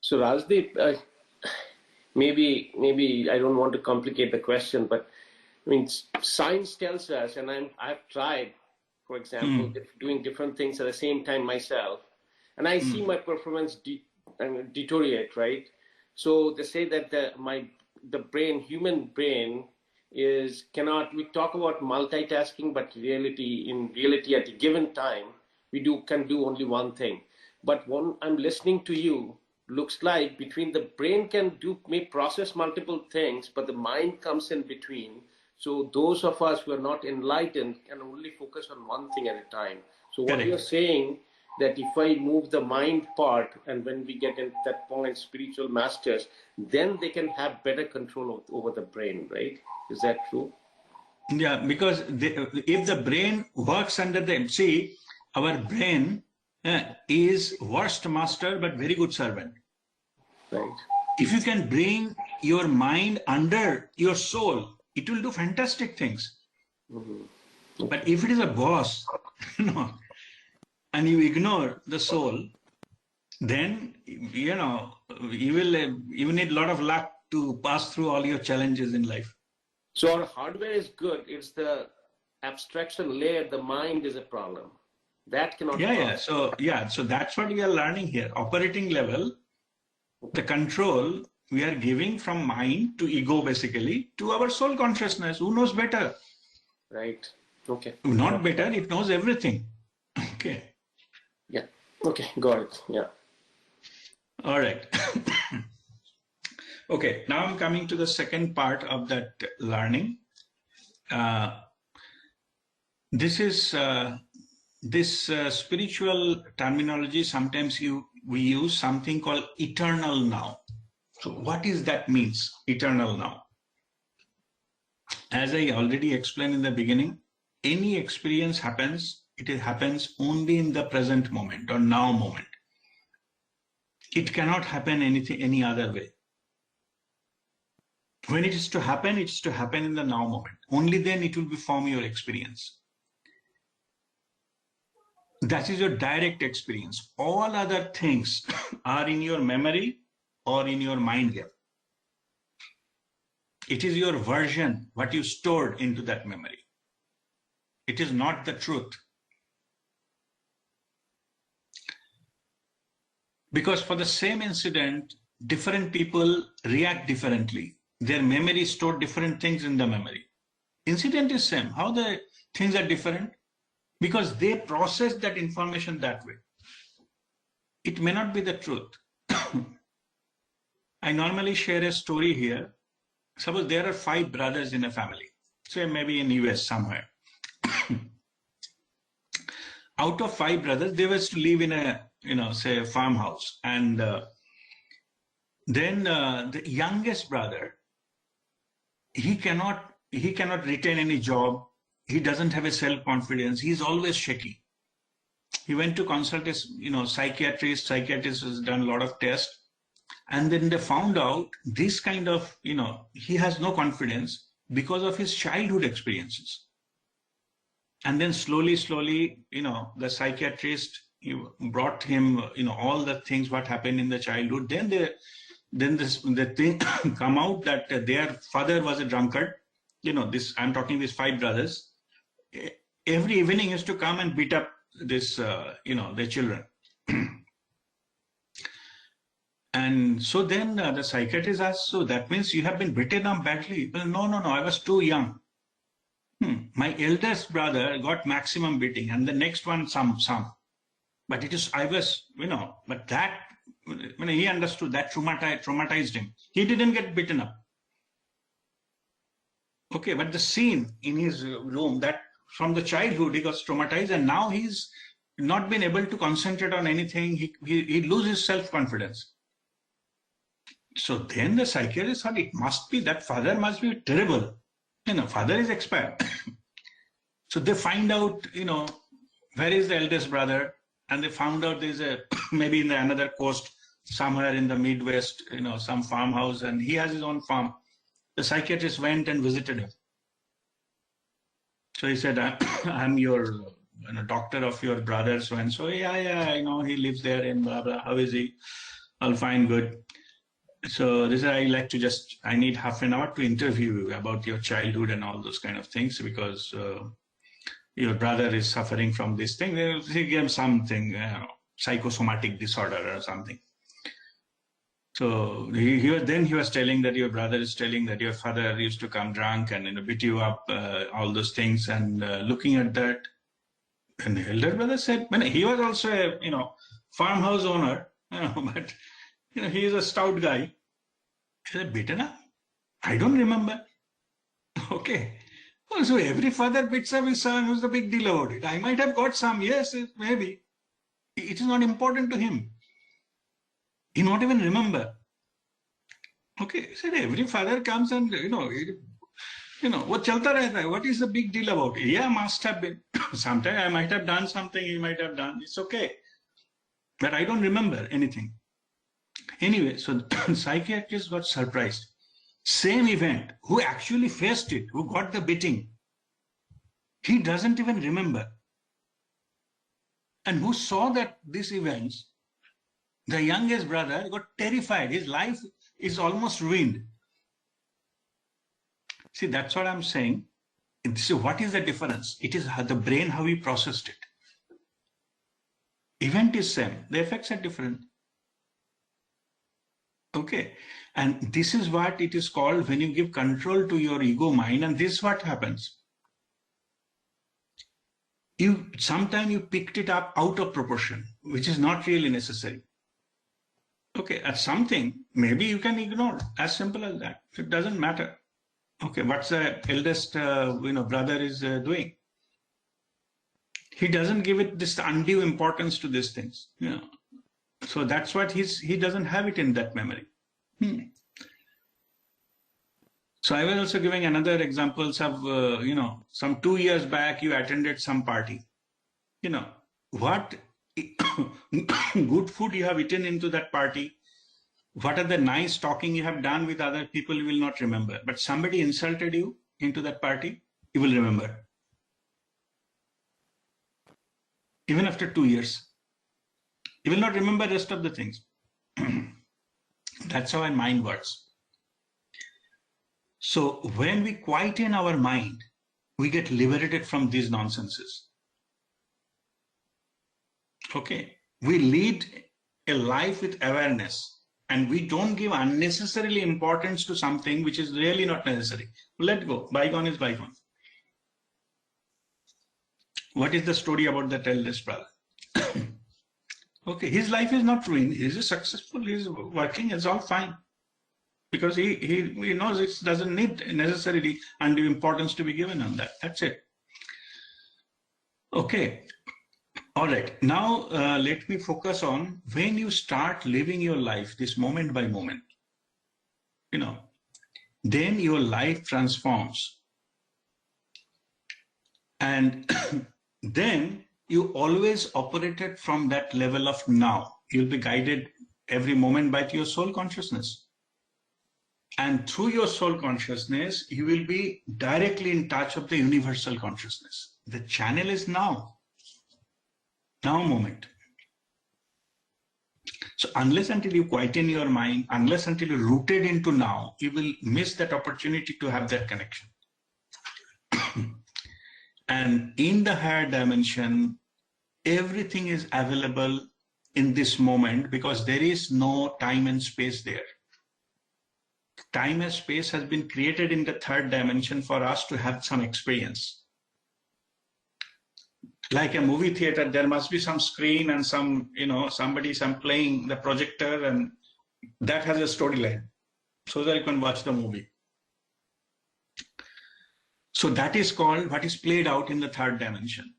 So Rajdeep, maybe I don't want to complicate the question, but I mean, science tells us, and I've tried, for example, doing different things at the same time myself, and I see my performance deteriorate, right? So they say that the brain, human brain, cannot. We talk about multitasking, but in reality, at a given time, can do only one thing. But when I'm listening to you, looks like between the brain may process multiple things, but the mind comes in between. So those of us who are not enlightened can only focus on one thing at a time. So what you're saying, that if I move the mind part, and when we get at that point, spiritual masters, then they can have better control over the brain, right? Is that true? Yeah, because if the brain works under our brain is worst master but very good servant. Right. If you can bring your mind under your soul, it will do fantastic things. But if it is a boss, and you ignore the soul, then you need a lot of luck to pass through all your challenges in life. So our hardware is good. It's the abstraction layer, the mind is a problem. That cannot. So that's what we are learning here. Operating level, The control we are giving from mind to ego, basically, to our soul consciousness. Who knows better? Right. Okay. Not better, it knows everything. Okay. Yeah. Okay, got it. Yeah. All right. Okay, now I'm coming to the second part of that learning. This is this spiritual terminology. Sometimes we use something called eternal now. So what is that means, eternal now? As I already explained in the beginning, any experience happens, it happens only in the present moment or now moment. It cannot happen any other way. When it is to happen, it's to happen in the now moment. Only then it will form your experience. That is your direct experience. All other things are in your memory or in your mind gap. It is your version, what you stored into that memory. It is not the truth. Because for the same incident, different people react differently. Their memory stored different things in the memory. Incident is same. How the things are different? Because they process that information that way. It may not be the truth. I normally share a story here. Suppose there are 5 brothers in a family, say maybe in US somewhere. Out of 5 brothers, they were to live in a, say a farmhouse. And then the youngest brother, he cannot retain any job. He doesn't have a self-confidence. He's always shaky. He went to consult a psychiatrist. Psychiatrist has done a lot of tests. And then they found out this kind of, he has no confidence because of his childhood experiences. And then slowly, the psychiatrist brought him, all the things what happened in the childhood. Then the thing come out that their father was a drunkard. I'm talking these 5 brothers. Every evening used to come and beat up this, their children. And so then the psychiatrist asked, so that means you have been beaten up badly? Well, no, I was too young. My eldest brother got maximum beating and the next one some. But but that, when he understood that traumatized him. He didn't get beaten up. Okay, but the scene in his room, that from the childhood he got traumatized and now he's not been able to concentrate on anything. He loses self-confidence. So then the psychiatrist thought it must be, that father must be terrible. Father is expired. So they find out, where is the eldest brother? And they found out there's maybe in another coast, somewhere in the Midwest, some farmhouse, and he has his own farm. The psychiatrist went and visited him. So he said, I'm your doctor of your brother, so and so. Yeah, he lives there in blah, blah. How is he? All fine, good. So this is, I need half an hour to interview you about your childhood and all those kind of things, because your brother is suffering from this thing. He gave something, psychosomatic disorder or something. So he was telling that your brother is telling that your father used to come drunk and beat you up, all those things. And looking at that, and the elder brother said, he was also a farmhouse owner, but he is a stout guy. He said, beaten up? I don't remember. Okay. Well, so every father beats up his son. What's the big deal about it? I might have got some. Yes, maybe. It is not important to him. He not even remember. Okay. He said, every father comes and, what chalta rehta hai? What is the big deal about it? Yeah, must have been. Sometime I might have done something, he might have done. It's okay. But I don't remember anything. Anyway, so the psychiatrist got surprised. Same event, who actually faced it, who got the beating, he doesn't even remember. And who saw that these events, the youngest brother got terrified. His life is almost ruined. See, that's what I'm saying. So what is the difference? It is the brain, how we processed it. Event is same. The effects are different. Okay. And this is what it is called when you give control to your ego mind, and this is what happens. Sometimes you picked it up out of proportion, which is not really necessary. Okay, at something, maybe you can ignore, as simple as that. It doesn't matter. Okay, what's the eldest, brother is doing? He doesn't give it this undue importance to these things. So that's what he doesn't have it in that memory. So I was also giving another examples of, some 2 years back, you attended some party. What good food you have eaten into that party, what are the nice talking you have done with other people, you will not remember. But somebody insulted you into that party, you will remember. Even after 2 years. You will not remember the rest of the things. That's how our mind works. So when we quieten our mind, we get liberated from these nonsenses. Okay, we lead a life with awareness, and we don't give unnecessarily importance to something which is really not necessary. Let go. Bygone is bygone. What is the story about that eldest brother? Okay, his life is not ruined. He is successful. He is working. It's all fine. Because he knows it doesn't need necessarily undue importance to be given on that. That's it. Okay. All right. Now, let me focus on when you start living your life, this moment by moment, then your life transforms. And then you always operated from that level of now. You'll be guided every moment by your soul consciousness. And through your soul consciousness, you will be directly in touch of the universal consciousness. The channel is now. Now moment. So unless until you quieten your mind, unless until you're rooted into now, you will miss that opportunity to have that connection. And in the higher dimension, everything is available in this moment because there is no time and space there. Time and space has been created in the third dimension for us to have some experience. Like a movie theater, there must be some screen and some, somebody playing the projector, and that has a storyline so that you can watch the movie. So that is called what is played out in the third dimension.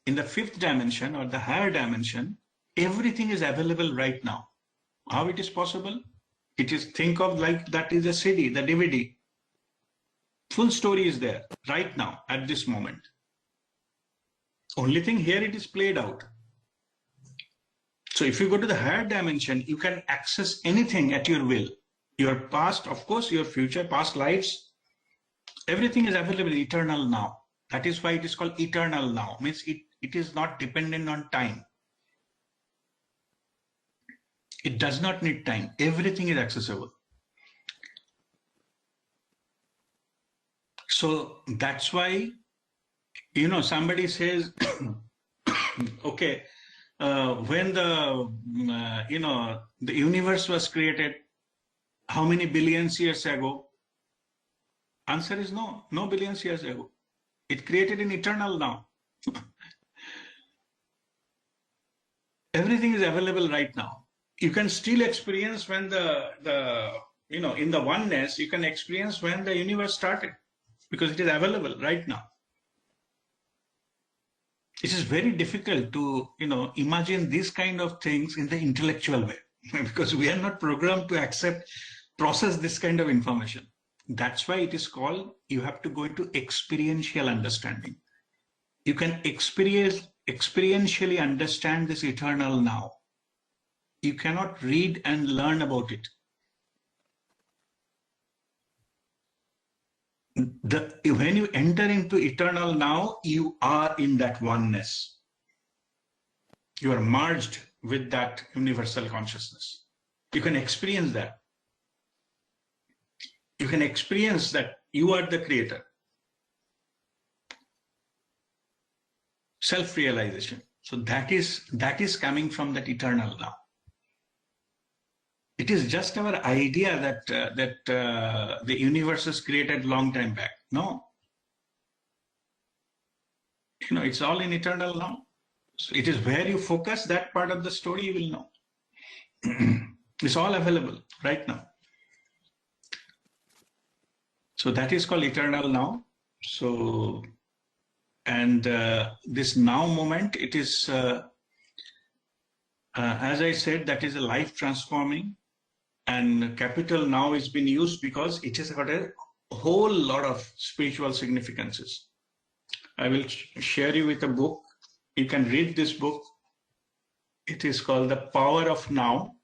In the fifth dimension or the higher dimension, everything is available right now. How it is possible? It is, think of like that is a CD, the DVD. Full story is there right now at this moment. Only thing here it is played out. So if you go to the higher dimension, you can access anything at your will. Your past, of course, your future, past lives, everything is available eternal now. That is why it is called eternal now. Means it is not dependent on time. It does not need time. Everything is accessible. So that's why, somebody says, okay, when the universe was created, how many billions years ago? Answer is no billions years ago. It created in eternal now. Everything is available right now. You can still experience when in the oneness, you can experience when the universe started because it is available right now. It is very difficult to, imagine these kind of things in the intellectual way because we are not programmed to process this kind of information. That's why it is called, you have to go into experiential understanding. You can experientially understand this eternal now. You cannot read and learn about it. When you enter into eternal now, you are in that oneness. You are merged with that universal consciousness. You can experience that. You can experience that you are the creator. Self-realization. So that is coming from that eternal now. It is just our idea that the universe is created long time back. No. It's all in eternal now. So it is where you focus that part of the story, you will know. It's all available right now. So that is called eternal now. So, and this now moment, it is, as I said, that is a life transforming, and capital now is being used because it has got a whole lot of spiritual significances. I will share you with a book. You can read this book. It is called The Power of Now,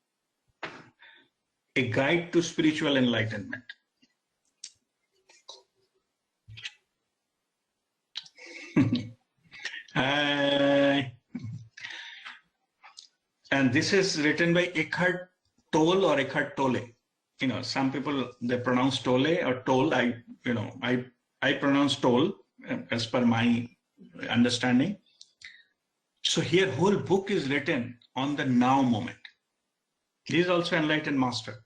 A Guide to Spiritual Enlightenment. And this is written by Eckhart Tolle or Eckhart Tolle. Some people, they pronounce Tolle or Tolle. I pronounce Tolle as per my understanding. So here, whole book is written on the now moment. He is also enlightened master.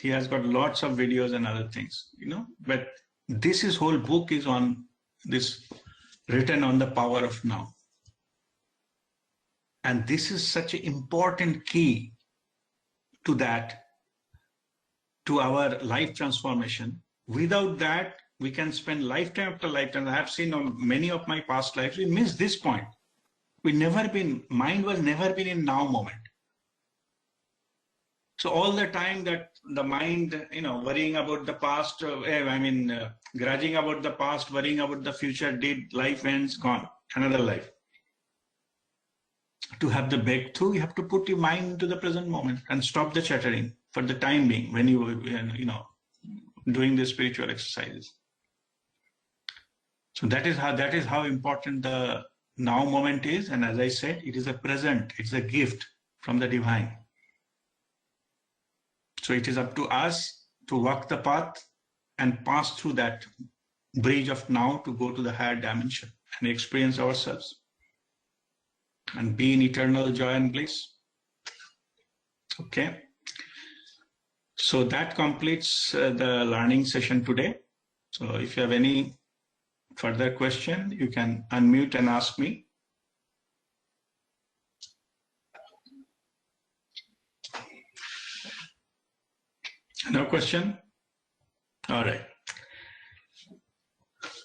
He has got lots of videos and other things, but this is whole book is on this, written on the power of now. And this is such an important key to that, to our life transformation. Without that, we can spend lifetime after lifetime. I have seen on many of my past lives, we miss this point. Mind was never been in now moment. So all the time that the mind, worrying about the past, grudging about the past, worrying about the future, dead, life ends, gone, another life. To have the breakthrough, you have to put your mind into the present moment and stop the chattering for the time being when you doing the spiritual exercises. So that is how important the now moment is. And as I said, it is a present, it's a gift from the divine. So it is up to us to walk the path and pass through that bridge of now to go to the higher dimension and experience ourselves and be in eternal joy and bliss. Okay. So that completes the learning session today. So if you have any further question, you can unmute and ask me. No question? All right.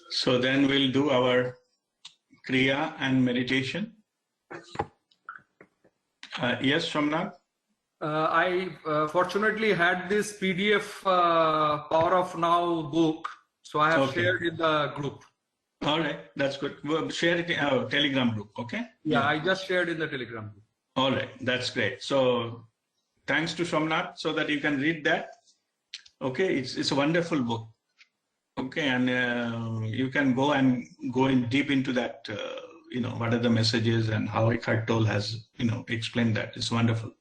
So then we'll do our Kriya and meditation. Yes, Somnath? I fortunately had this PDF Power of Now book, so I have shared in the group. All right, that's good. We'll share it in our Telegram group, okay? Yeah, I just shared in the Telegram group. All right, that's great. So thanks to Somnath so that you can read that. Okay, it's a wonderful book. Okay, and you can go in deep into that, what are the messages and how Eckhart Tolle has, explained that. It's wonderful.